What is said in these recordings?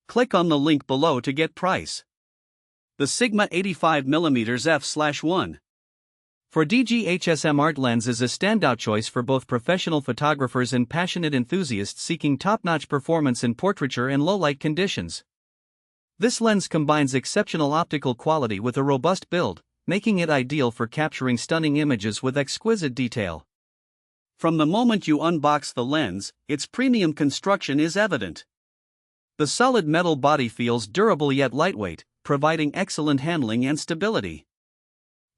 Click on the link below to get price. The Sigma 85mm f/1. For DG HSM Art Lens is a standout choice for both professional photographers and passionate enthusiasts seeking top-notch performance in portraiture and low-light conditions. This lens combines exceptional optical quality with a robust build, making it ideal for capturing stunning images with exquisite detail. From the moment you unbox the lens, its premium construction is evident. The solid metal body feels durable yet lightweight, providing excellent handling and stability.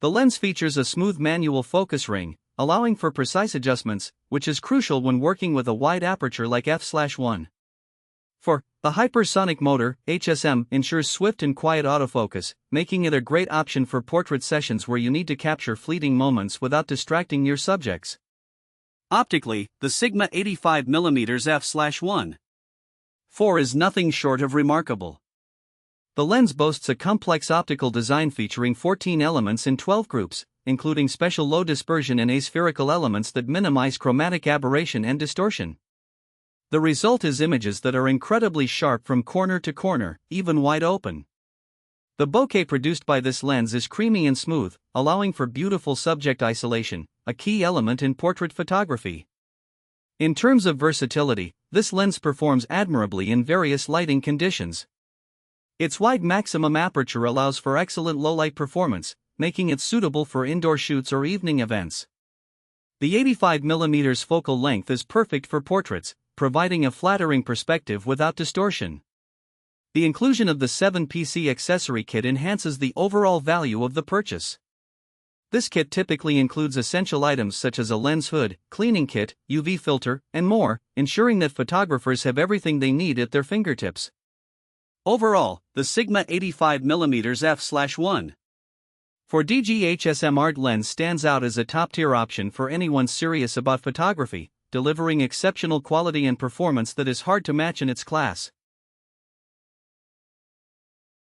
The lens features a smooth manual focus ring, allowing for precise adjustments, which is crucial when working with a wide aperture like f/1. The hypersonic motor, HSM, ensures swift and quiet autofocus, making it a great option for portrait sessions where you need to capture fleeting moments without distracting your subjects. Optically, the Sigma 85mm f/1. 4 is nothing short of remarkable. The lens boasts a complex optical design featuring 14 elements in 12 groups, including special low dispersion and aspherical elements that minimize chromatic aberration and distortion. The result is images that are incredibly sharp from corner to corner, even wide open. The bokeh produced by this lens is creamy and smooth, allowing for beautiful subject isolation, a key element in portrait photography. In terms of versatility, this lens performs admirably in various lighting conditions. Its wide maximum aperture allows for excellent low-light performance, making it suitable for indoor shoots or evening events. The 85mm focal length is perfect for portraits, providing a flattering perspective without distortion. The inclusion of the 7PC Accessory kit enhances the overall value of the purchase. This kit typically includes essential items such as a lens hood, cleaning kit, UV filter, and more, ensuring that photographers have everything they need at their fingertips. Overall, the Sigma 85mm f/1 for DG HSM Art Lens stands out as a top-tier option for anyone serious about photography, delivering exceptional quality and performance that is hard to match in its class.